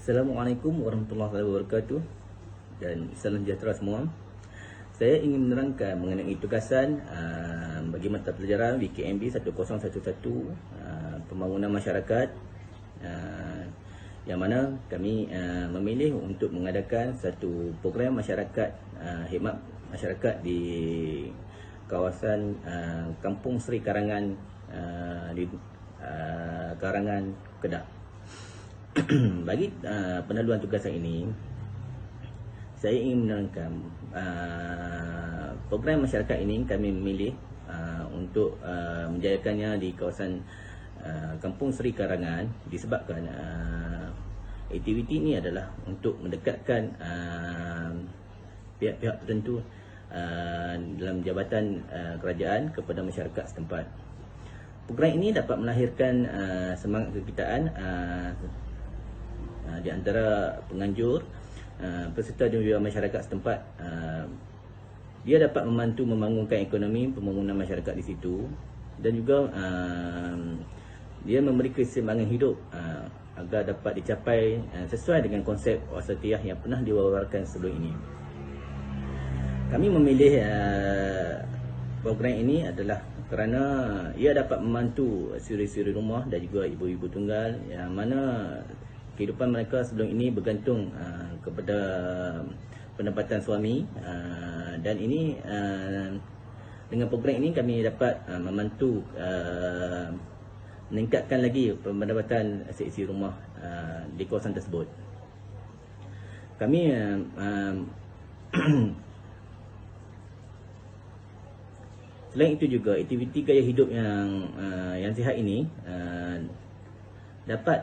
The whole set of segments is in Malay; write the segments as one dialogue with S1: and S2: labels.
S1: Assalamualaikum warahmatullahi wabarakatuh dan salam sejahtera semua. Saya ingin menerangkan mengenai tugasan bagi mata pelajaran BKMB 1011 pembangunan masyarakat, yang mana kami memilih untuk mengadakan satu program masyarakat, khidmat masyarakat di kawasan Kampung Seri Karangan, di Karangan, Kedah. Bagi pendaluan tugasan ini, saya ingin menerangkan program masyarakat ini kami memilih untuk menjayakannya di kawasan Kampung Seri Karangan, disebabkan aktiviti ini adalah untuk mendekatkan pihak-pihak tertentu dalam jabatan kerajaan kepada masyarakat setempat. Program ini dapat melahirkan semangat kegitaan di antara penganjur, peserta dan juga masyarakat setempat. Dia dapat membantu membangunkan ekonomi pembangunan masyarakat di situ, dan juga dia memberi keseimbangan hidup agar dapat dicapai sesuai dengan konsep wasatiyah yang pernah diwawarkan sebelum ini. Kami memilih program ini adalah kerana ia dapat membantu suri-suri rumah dan juga ibu-ibu tunggal yang mana kehidupan mereka sebelum ini bergantung kepada pendapatan suami, dan ini dengan program ini kami dapat membantu meningkatkan lagi pendapatan isi rumah di kawasan tersebut. Kami selain itu juga aktiviti gaya hidup yang sihat ini dapat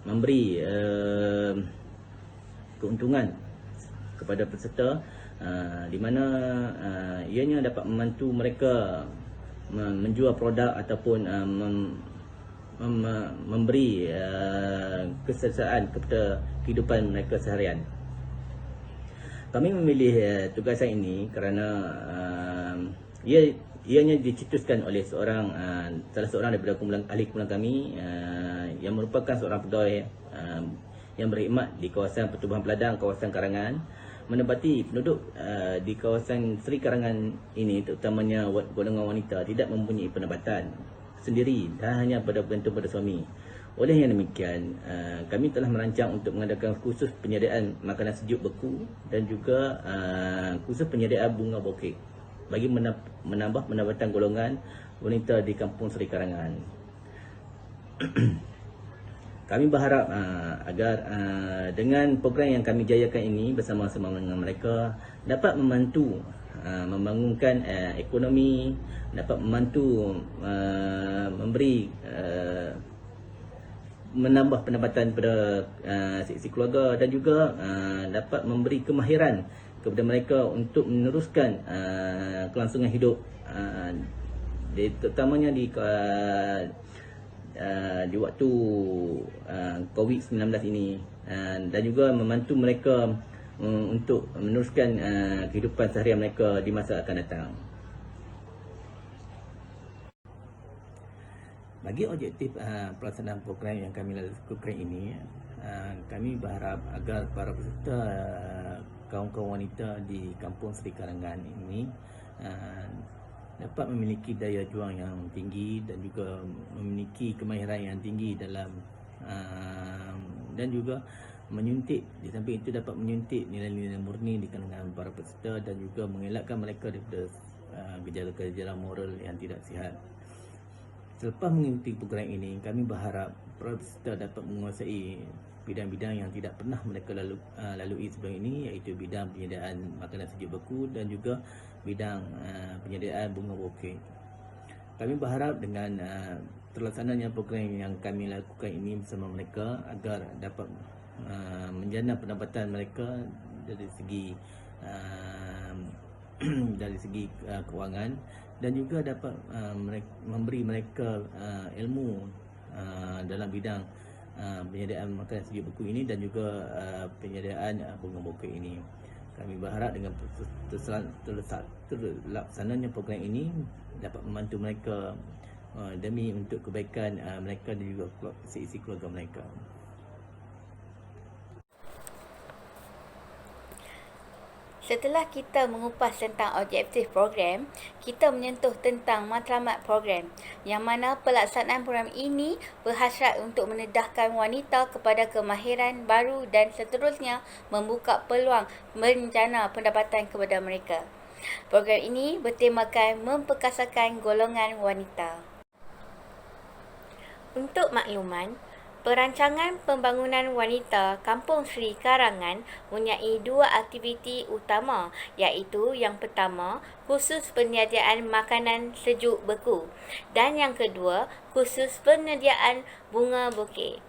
S1: memberi keuntungan kepada peserta, di mana ianya dapat membantu mereka menjual produk ataupun memberi keselesaan kepada kehidupan mereka seharian. Kami memilih tugasan ini kerana ianya dicetuskan oleh salah seorang daripada ahli kumpulan kami yang merupakan seorang pegawai yang berkhidmat di kawasan Pertubuhan Peladang, kawasan Karangan, menempati penduduk di kawasan Seri Karangan ini, terutamanya golongan wanita, tidak mempunyai pendapatan sendiri dan hanya bergantung pada suami. Oleh yang demikian, kami telah merancang untuk mengadakan kursus penyediaan makanan sejuk beku dan juga kursus penyediaan bunga bokeh bagi menambah pendapatan golongan wanita di Kampung Seri Karangan. Kami berharap agar dengan program yang kami jayakan ini bersama-sama dengan mereka dapat membantu membangunkan ekonomi, dapat membantu memberi menambah pendapatan pada sisi keluarga, dan juga dapat memberi kemahiran kepada mereka untuk meneruskan kelangsungan hidup, terutamanya di waktu COVID-19 ini, dan juga membantu mereka untuk meneruskan kehidupan seharian mereka di masa akan datang. Bagi objektif pelaksanaan program yang kami lakukan ini, kami berharap agar para peserta, kaum-kaum wanita di Kampung Seri Karangan ini dapat memiliki daya juang yang tinggi dan juga memiliki kemahiran yang tinggi dalam dan juga menyuntik, di samping itu dapat menyuntik nilai-nilai murni di kalangan para peserta dan juga mengelakkan mereka daripada gejala-gejala moral yang tidak sihat. Selepas mengikuti program ini, kami berharap para peserta dapat menguasai bidang-bidang yang tidak pernah mereka lalui sebelum ini, iaitu bidang penyediaan makanan sejuk beku dan juga bidang penyediaan bunga bokeh. Kami berharap dengan terlaksananya program yang kami lakukan ini bersama mereka agar dapat menjana pendapatan mereka dari segi dari segi kewangan, dan juga dapat memberi mereka ilmu dalam bidang penyediaan makanan sejuk beku ini dan juga penyediaan bunga bokeh ini. Kami berharap dengan terlaksananya program ini dapat membantu mereka demi untuk kebaikan mereka dan juga seisi keluarga mereka.
S2: Setelah kita mengupas tentang objektif program, kita menyentuh tentang matlamat program, yang mana pelaksanaan program ini berhasrat untuk mendedahkan wanita kepada kemahiran baru dan seterusnya membuka peluang berencana pendapatan kepada mereka. Program ini bertemakan memperkasakan golongan wanita. Untuk makluman, perancangan pembangunan wanita Kampung Sri Karangan mempunyai dua aktiviti utama, iaitu yang pertama, khusus penyediaan makanan sejuk beku, dan yang kedua, khusus penyediaan bunga bukit.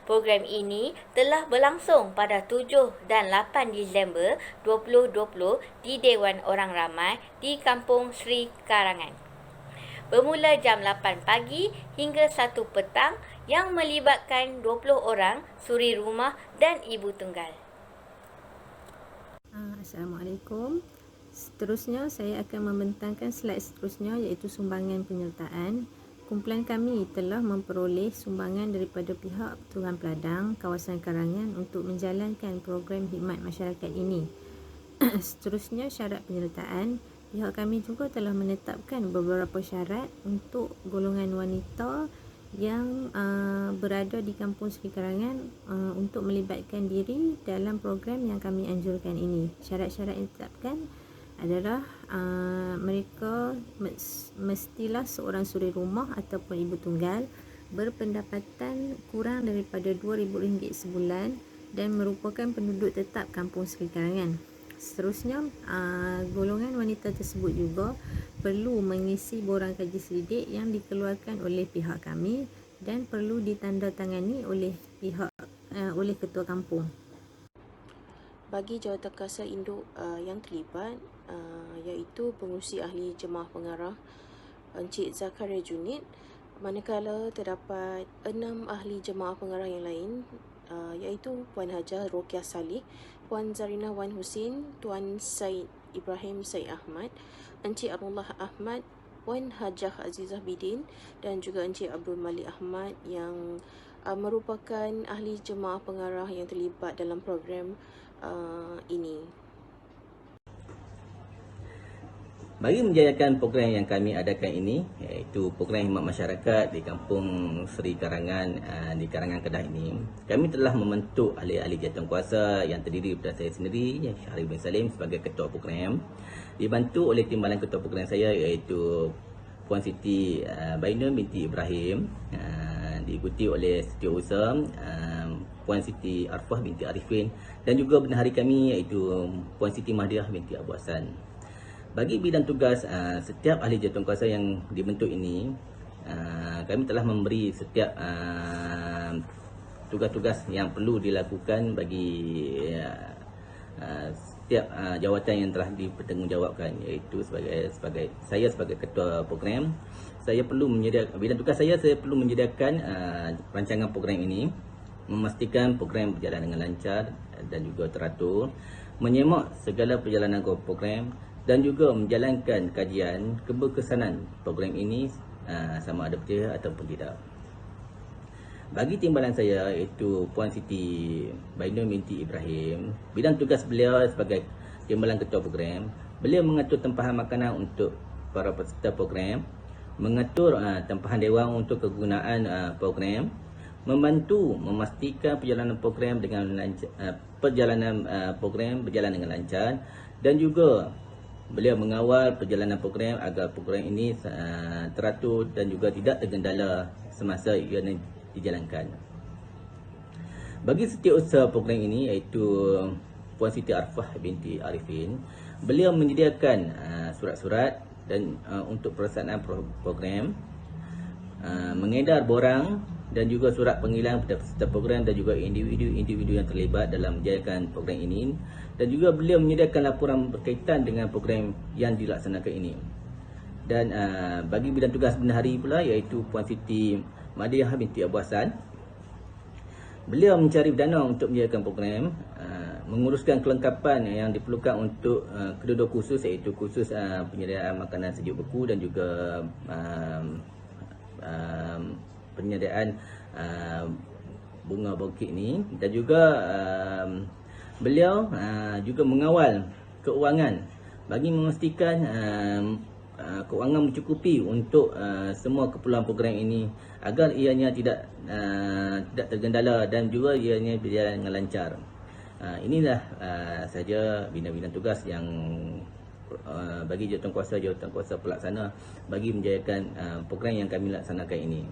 S2: Program ini telah berlangsung pada 7 dan 8 Disember 2020 di Dewan Orang Ramai di Kampung Sri Karangan. Bermula jam 8 pagi hingga 1 petang yang melibatkan 20 orang suri rumah dan ibu tunggal.
S3: Assalamualaikum. Seterusnya saya akan membentangkan slide seterusnya, iaitu sumbangan penyertaan. Kumpulan kami telah memperoleh sumbangan daripada pihak Pertubuhan Peladang kawasan Karangan untuk menjalankan program khidmat masyarakat ini. Seterusnya, syarat penyertaan. Pihak kami juga telah menetapkan beberapa syarat untuk golongan wanita yang berada di Kampung Sri Karangan untuk melibatkan diri dalam program yang kami anjurkan ini. Syarat-syarat yang ditetapkan adalah mereka mestilah seorang suri rumah ataupun ibu tunggal, berpendapatan kurang daripada RM2,000 sebulan dan merupakan penduduk tetap Kampung Sri Karangan. Seterusnya, golongan wanita tersebut juga perlu mengisi borang kaji selidik yang dikeluarkan oleh pihak kami dan perlu ditandatangani oleh ketua kampung.
S4: Bagi jawatankuasa induk yang terlibat, iaitu pengurusi ahli jemaah pengarah Encik Zakaria Junid, manakala terdapat 6 ahli jemaah pengarah yang lain, iaitu Puan Hajah Rokiah Saleh, Puan Zarina Wan Husin, Tuan Said Ibrahim Said Ahmad, Encik Abdullah Ahmad, Puan Hajah Azizah Bidin dan juga Encik Abdul Malik Ahmad yang merupakan ahli jemaah pengarah yang terlibat dalam program ini.
S1: Bagi menjayakan program yang kami adakan ini, iaitu program khidmat masyarakat di Kampung Sri Karangan di Karangan Kedah ini, kami telah membentuk ahli-ahli jawatankuasa yang terdiri daripada saya sendiri, Syahril bin Salim sebagai ketua program, dibantu oleh timbalan ketua program saya iaitu Puan Siti Bainur binti Ibrahim, diikuti oleh Setiausaha Puan Siti Arfah binti Arifin dan juga bendahari kami iaitu Puan Siti Mahdiah binti Abu Hassan. Bagi bidang tugas setiap ahli jawatankuasa yang dibentuk ini, kami telah memberi setiap tugas-tugas yang perlu dilakukan bagi setiap jawatan yang telah dipertanggungjawabkan, iaitu sebagai saya sebagai ketua program, saya perlu menyediakan bidang tugas saya perlu menyediakan rancangan program ini, memastikan program berjalan dengan lancar dan juga teratur, menyemak segala perjalanan program dan juga menjalankan kajian keberkesanan program ini sama ada betul ataupun tidak. Bagi timbalan saya iaitu Puan Siti Bainur binti Ibrahim, bidang tugas beliau sebagai timbalan ketua program, beliau mengatur tempahan makanan untuk para peserta program, mengatur tempahan dewan untuk kegunaan program, membantu memastikan perjalanan program berjalan dengan lancar dan juga beliau mengawal perjalanan program agar program ini teratur dan juga tidak tergendala semasa ia dijalankan. Bagi setiausaha program ini iaitu Puan Siti Arfah binti Arifin, beliau menyediakan surat-surat dan untuk pelaksanaan program, mengedar borang dan juga surat panggilan kepada peserta program dan juga individu-individu yang terlibat dalam menjalankan program ini, dan juga beliau menyediakan laporan berkaitan dengan program yang dilaksanakan ini. Dan bagi bidang tugas bendahari pula iaitu Puan Siti Mahdiah binti Abu Hassan, beliau mencari dana untuk menjalankan program, menguruskan kelengkapan yang diperlukan untuk kedua khusus iaitu khusus penyediaan makanan sejuk beku dan juga penyediaan bunga bukit ni, dan juga beliau juga mengawal keuangan bagi memastikan keuangan mencukupi untuk semua keperluan program ini agar ianya tidak tergendala dan juga ianya berjalan dengan lancar. Inilah saja bina-bina tugas yang bagi jawatankuasa pelaksana bagi menjayakan program yang kami laksanakan ini.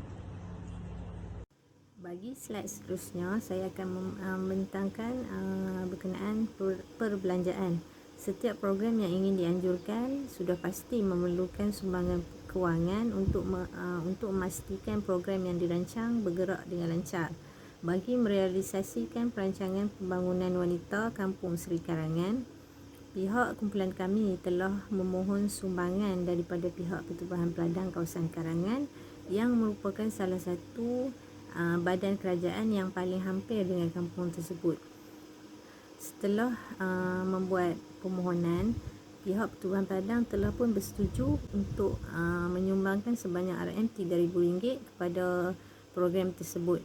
S3: Bagi slide seterusnya, saya akan membentangkan berkenaan perbelanjaan. Setiap program yang ingin dianjurkan sudah pasti memerlukan sumbangan kewangan untuk memastikan program yang dirancang bergerak dengan lancar. Bagi merealisasikan perancangan pembangunan wanita Kampung Seri Karangan, pihak kumpulan kami telah memohon sumbangan daripada pihak Pertubuhan Peladang Kawasan Karangan yang merupakan salah satu badan kerajaan yang paling hampir dengan kampung tersebut. Setelah membuat permohonan, pihak Pertubuhan Peladang telah pun bersetuju untuk menyumbangkan sebanyak RM3,000 kepada program tersebut.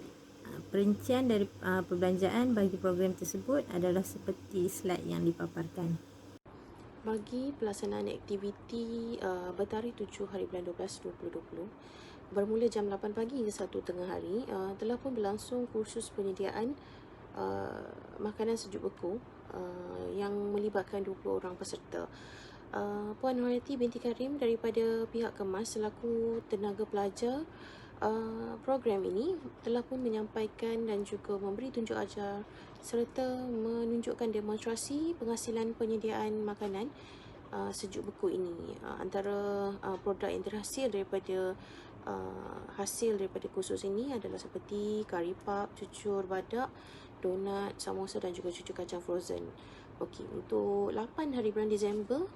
S3: Perincian dari perbelanjaan bagi program tersebut adalah seperti slide yang dipaparkan.
S4: Bagi pelaksanaan aktiviti bertarikh 7 hari bulan 12 2020 bermula jam 8 pagi hingga 1 tengah hari, telah pun berlangsung kursus penyediaan makanan sejuk beku yang melibatkan 20 orang peserta. Puan Nurhayati binti Karim daripada pihak Kemas selaku tenaga pelajar program ini telah pun menyampaikan dan juga memberi tunjuk ajar serta menunjukkan demonstrasi penghasilan penyediaan makanan sejuk beku ini. Antara produk yang terhasil daripada hasil daripada kursus ini adalah seperti kari pap, cucur badak, donat, samosa dan juga cucur kacang frozen. Okey, untuk 8 hari bulan Disember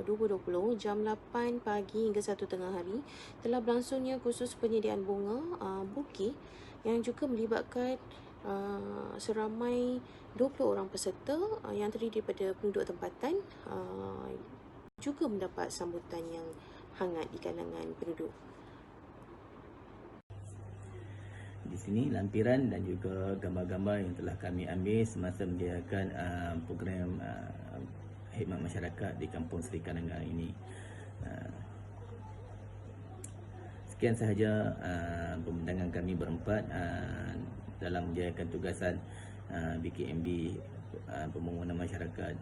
S4: 2020 jam 8 pagi hingga 1 tengah hari telah berlangsungnya kursus penyediaan bunga bukit yang juga melibatkan seramai 20 orang peserta yang terdiri daripada penduduk tempatan, juga mendapat sambutan yang hangat di kalangan penduduk.
S1: Di sini lampiran dan juga gambar-gambar yang telah kami ambil semasa menjayakan program khidmat masyarakat di Kampung Seri Karangan ini. Sekian sahaja pembentangan kami berempat dalam menjayakan tugasan BKMB pembangunan masyarakat.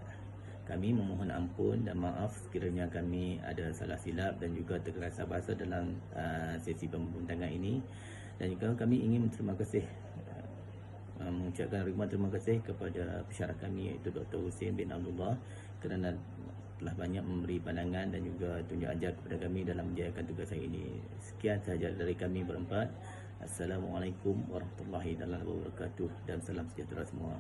S1: Kami memohon ampun dan maaf sekiranya kami ada salah silap dan juga terkelasa bahasa dalam sesi pembentangan ini. Dan juga kami ingin berterima kasih, mengucapkan ribuan terima kasih kepada pensyarah kami iaitu Dr. Hussein bin Abdullah kerana telah banyak memberi pandangan dan juga tunjuk ajar kepada kami dalam menjayakan tugas ini. Sekian sahaja dari kami berempat. Assalamualaikum warahmatullahi wabarakatuh dan salam sejahtera semua.